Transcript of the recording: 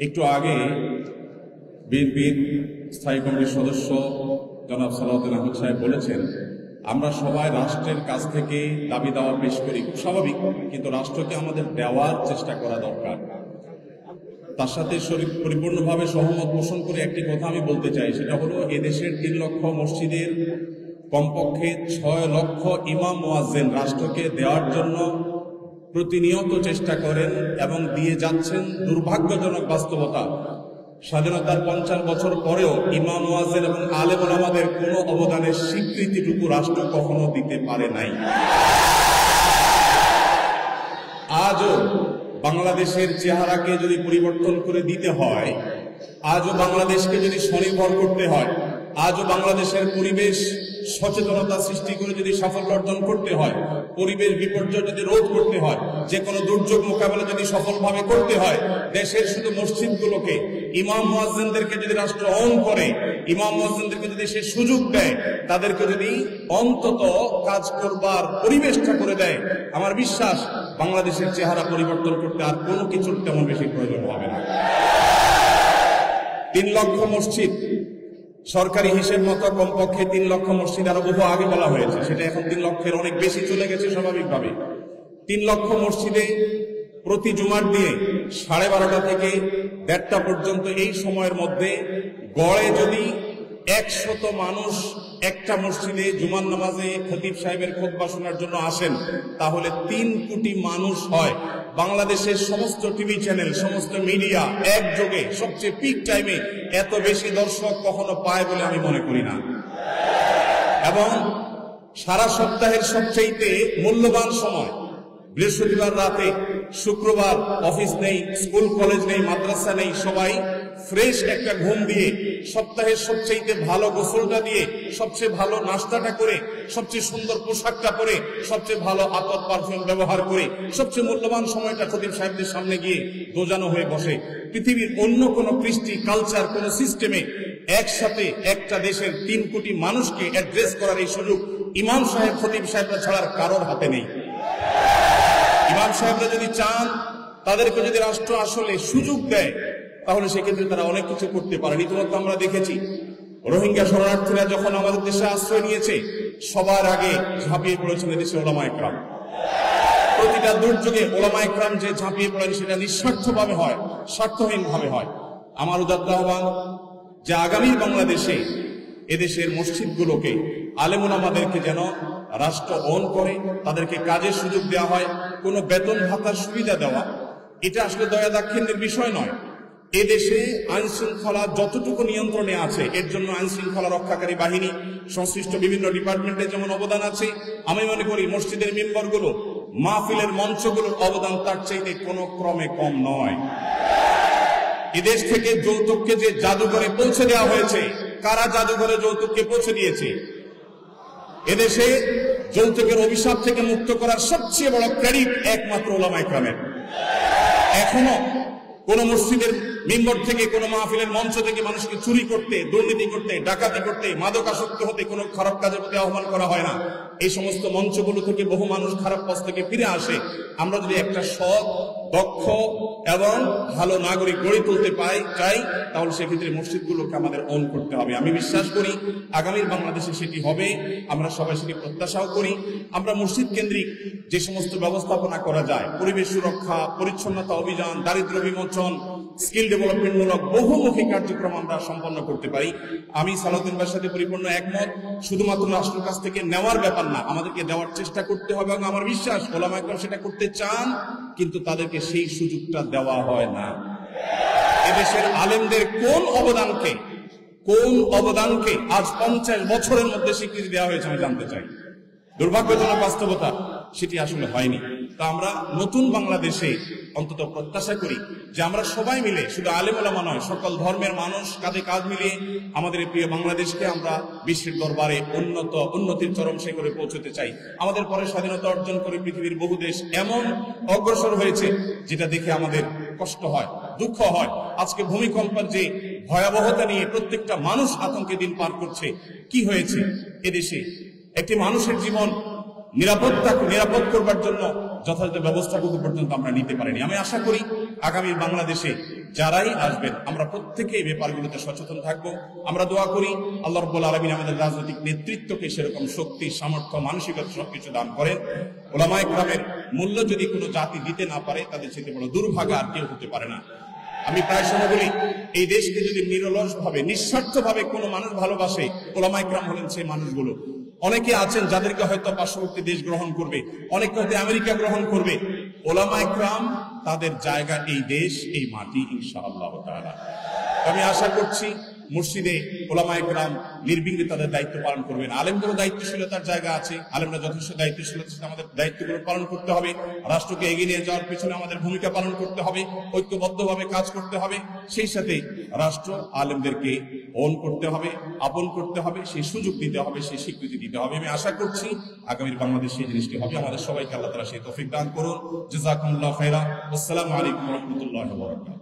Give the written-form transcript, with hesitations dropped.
একটু আগে বিএনপির স্থায়ী কমিটির সদস্য জনাব সালাউদ্দিন আহমদ সাহেব বলেছেন, আমরা সবাই রাষ্ট্রের কাছ থেকে দাবি দাওয়া পেশ করি, খুব স্বাভাবিক, কিন্তু রাষ্ট্রকে আমাদের দেওয়ার চেষ্টা করা দরকার। তার সাথে পরিপূর্ণভাবে সহমত পোষণ করে একটি কথা আমি বলতে চাই, সেটা হলো এদেশের 3 লক্ষ মসজিদের কমপক্ষে 6 লক্ষ ইমাম মুয়াজ্জিন রাষ্ট্রকে দেওয়ার জন্য প্রতিনিয়ত চেষ্টা করেন এবং দিয়ে যাচ্ছেন। দুর্ভাগ্যজনক বাস্তবতা, স্বাধীনতার 50 বছর পরেও ইমাম মুয়াজ্জিন এবং আলেম ওলামাদের কোনো অবদানের স্বীকৃতিটুকু রাষ্ট্র কখনো দিতে পারে নাই। আজও বাংলাদেশের চেহারাকে যদি পরিবর্তন করে দিতে হয়, আজও বাংলাদেশকে যদি স্বনির্ভর করতে হয়, আজও বাংলাদেশের পরিবেশ সচেতনতা সৃষ্টি করে যদি সাফল্য অর্জন করতে হয়, পরিবেশ বিপর্যয় যদি রোধ করতে হয়, যে কোনো দুর্যোগ মোকাবেলা যদি সফলভাবে করতে হয়, দেশের শুধু মসজিদগুলোকে ইমাম মুয়াজ্জিনদেরকে যদি রাষ্ট্র অন করে, ইমাম মুয়াজ্জিনদেরকে যদি সে সুযোগ দেয়, তাদেরকে যদি অন্তত কাজ করবার পরিবেশটা করে দেয়, আমার বিশ্বাস বাংলাদেশের চেহারা পরিবর্তন করতে আর কোনো কিছুর তেমন বেশি প্রয়োজন হবে না। 3 লক্ষ মসজিদ, সরকারি হিসেব মতো কমপক্ষে 3 লক্ষ মসজিদ, আরো বহু আগে বলা হয়েছে, সেটা এখন 3 লক্ষের অনেক বেশি চলে গেছে স্বাভাবিকভাবে। 3 লক্ষ মসজিদে প্রতি জুমার দিয়ে 12:30 থেকে 1:30 পর্যন্ত এই সময়ের মধ্যে গড়ে যদি 100 মানুষ একটা মসজিদে জুমার নামাজে খতিব সাহেবের খুতবা শোনার জন্য আসেন, তাহলে 3 কোটি মানুষ হয়। বাংলাদেশের সমস্ত টিভি চ্যানেল, সমস্ত মিডিয়া একযোগে সবচেয়ে পিক টাইমে এত বেশি দর্শক কখনো পায় বলে আমি মনে করি না। এবং সারা সপ্তাহের সবচেয়ে মূল্যবান সময় বৃহস্পতিবার রাতে, শুক্রবার অফিস নেই, স্কুল কলেজ নেই, মাদ্রাসা নেই, সবাই ফ্রেশ একটা ঘুম দিয়ে, সপ্তাহের সবচেয়ে ভালো গোসলটা দিয়ে, সবচেয়ে ভালো নাস্তাটা করে, সবচেয়ে সুন্দর পোশাকটা পরে, সবচেয়ে ভালো আতর পারফিউম ব্যবহার করে, সবচেয়ে মূল্যবান সময়টা খতিব সাহেবদের সামনে গিয়ে দোজানো হয়ে বসে। পৃথিবীর অন্য কোন কৃষ্টি, কালচার, কোন সিস্টেমে একসাথে একটা দেশের 3 কোটি মানুষকে অ্যাড্রেস করার এই সুযোগ ইমাম সাহেব, খতিব সাহেবরা ছাড়ার কারোর হাতে নেই। ইমাম সাহেবরা যদি চান, তাদেরকে যদি রাষ্ট্র আসলে সুযোগ দেয়, তাহলে সেক্ষেত্রে তারা অনেক কিছু করতে পারেন। ইতিমধ্যে আমরা দেখেছি, রোহিঙ্গা শরণার্থীরা যখন আমাদের দেশে আশ্রয় নিয়েছে, সবার আগে ঝাঁপিয়ে পড়েছেন এদেশে ওলামায়ে কেরাম। প্রতিটা দুর্যোগে ওলামায়ে কেরাম যে ঝাঁপিয়ে পড়েন, সেটা নিঃস্বার্থভাবে হয়, স্বার্থহীনভাবে হয়। আমার উদাত্ত আহ্বান যে আগামী বাংলাদেশে এদেশের মসজিদগুলোকে, আলেম ওলামাদেরকে যেন রাষ্ট্র অন করে, তাদেরকে কাজের সুযোগ দেওয়া হয়, কোনো বেতন ভাতার সুবিধা দেওয়া, এটা আসলে দয়া দাক্ষিণ্যের বিষয় নয়। এদেশে আইন শৃঙ্খলা যতটুকু নিয়ন্ত্রণে আছে, এর জন্য আইন শৃঙ্খলা রক্ষাকারী বাহিনী, সংশ্লিষ্ট বিভিন্ন ডিপার্টমেন্টের যেমন অবদান আছে, আমি মনে করি মসজিদের মেম্বারগুলো, মাহফিলের মঞ্চগুলোর অবদান তার চাইতে কোনো ক্রমে কম নয়। এদেশ থেকে যৌতুককে যে জাদুঘরে পৌঁছে দেওয়া হয়েছে, কারা জাদুঘরে যৌতুককে পৌঁছে দিয়েছে? এদেশে যৌতুকের অভিশাপ থেকে মুক্ত করার সবচেয়ে বড় ক্রেডিট একমাত্র ওলামায়ে কেরামের। এখনো কোন মসজিদের মেম্বার থেকে, কোন মাহফিলের মঞ্চ থেকে মানুষকে চুরি করতে, দুর্নীতি করতে, ডাকাতি করতে, মাদকাসক্ত হতে, কোনো খারাপ কাজের প্রতি আহ্বান করা হয় না। এই সমস্ত মঞ্চগুলো থেকে বহু মানুষ খারাপ পথ থেকে ফিরে আসে। আমরা যদি একটা সৎ, দক্ষ এবং ভালো নাগরিক গড়ে তুলতে চাই, তাহলে সেক্ষেত্রে মসজিদগুলোকে আমাদের অন করতে হবে। আমি বিশ্বাস করি আগামীর বাংলাদেশে সেটি হবে, আমরা সবাই সেটি প্রত্যাশাও করি। আমরা মসজিদ কেন্দ্রিক যে সমস্ত ব্যবস্থাপনা করা যায়, পরিবেশ সুরক্ষা, পরিচ্ছন্নতা অভিযান, দারিদ্র্য বিমোচন, স্কিল ডেভেলপমেন্টমূলক বহুমুখী কার্যক্রম আমরা সম্পন্ন করতে পারি। আমি সালাউদ্দিন ভাইয়ের সাথে পরিপূর্ণ একমত। শুধুমাত্র রাষ্ট্রের কাছ থেকে নেওয়ার ব্যাপার না, আমাদেরকে দেওয়ার চেষ্টা করতে হবে, এবং আমার বিশ্বাস ওলামায়ে কেরাম সেটা করতে চান, কিন্তু তাদেরকে সেই সুযোগটা দেওয়া হয় না। এদেশের আলেমদের কোন অবদানকে আজ 50 বছরের মধ্যে স্বীকৃতি দেওয়া হয়েছে আমি জানতে চাই। দুর্ভাগ্যজনক বাস্তবতা, সেটি আসলে হয়নি। তা আমরা নতুন বাংলাদেশে অন্তত প্রত্যাশা করি যে আমরা সবাই মিলে, শুধু আলেম ওলামা নয়, সকল ধর্মের মানুষ কাঁধে কাঁধ মিলিয়ে আমাদের এই প্রিয় বাংলাদেশকে আমরা বিশ্বের দরবারে উন্নতির চরম শিখরে পৌঁছতে চাই। আমাদের পরে স্বাধীনতা অর্জন করে পৃথিবীর বহু দেশ এমন অগ্রসর হয়েছে, যেটা দেখে আমাদের কষ্ট হয়, দুঃখ হয়। আজকে ভূমিকম্পের যে ভয়াবহতা নিয়ে প্রত্যেকটা মানুষ আতঙ্কে দিন পার করছে, কি হয়েছে এদেশে? একটি মানুষের জীবন নিরাপদ করবার জন্য যথাযথ ব্যবস্থাগুলো পর্যন্ত আমরা নিতে পারিনি। আমি আশা করি আগামী বাংলাদেশে যারাই আসবেন আমরা প্রত্যেকে এই ব্যাপারগুলোতে সচেতন থাকবো। আমরা দোয়া করি আল্লাহ রাব্বুল আলামিন আমাদের রাজনৈতিক নেতৃত্বকে সেরকম শক্তি, সামর্থ্য, মানসিকতা সবকিছু দান করেন। উলামায়ে কেরামের মূল্য যদি কোনো জাতি দিতে না পারে, তাদের চেয়ে বড় দুর্ভাগা আর কেউ হতে পারে না। আমি প্রায় সময় বলি, এই দেশকে যদি নিরলস ভাবে, নিঃস্বার্থ ভাবে কোনো মানুষ ভালোবাসে, উলামায়ে কেরাম হলেন সেই মানুষগুলো। অনেকে আছেন যাদেরকে হয়তো পার্শ্ববর্তী দেশ গ্রহণ করবে, অনেকে হয়তো আমেরিকা গ্রহণ করবে। উলামায়ে কেরাম তাদের জায়গা এই দেশ, এই মাটি, ইনশাআল্লাহ তাআলা। আমি আশা করছি মসজিদে উলামায়ে কেরাম নির্বিঘ্নে তাদের দায়িত্ব পালন করবেন। আলেমদেরও দায়িত্বশীলতার জায়গা আছে, আলেমরা যথেষ্ট দায়িত্বশীলতার সাথে আমাদের দায়িত্বগুলো পালন করতে হবে। রাষ্ট্রকে এগিয়ে নিয়ে যাওয়ার পিছনে আমাদের ভূমিকা পালন করতে হবে, ঐক্যবদ্ধভাবে কাজ করতে হবে। সেই সাথে রাষ্ট্র আলেমদেরকে ওন করতে হবে, আপন করতে হবে, সেই সুযোগ দিতে হবে, সেই স্বীকৃতি দিতে হবে। আমি আশা করছি আগামীর বাংলাদেশ সেই জিনিসটি হবে। আমাদের সবাইকে আল্লাহ তাআলা সেই তৌফিক দান করুন। জাযাকুমুল্লাহু খাইরা। আসসালামু আলাইকুম ওয়া রাহমাতুল্লাহি ওয়া বারাকাতুহু।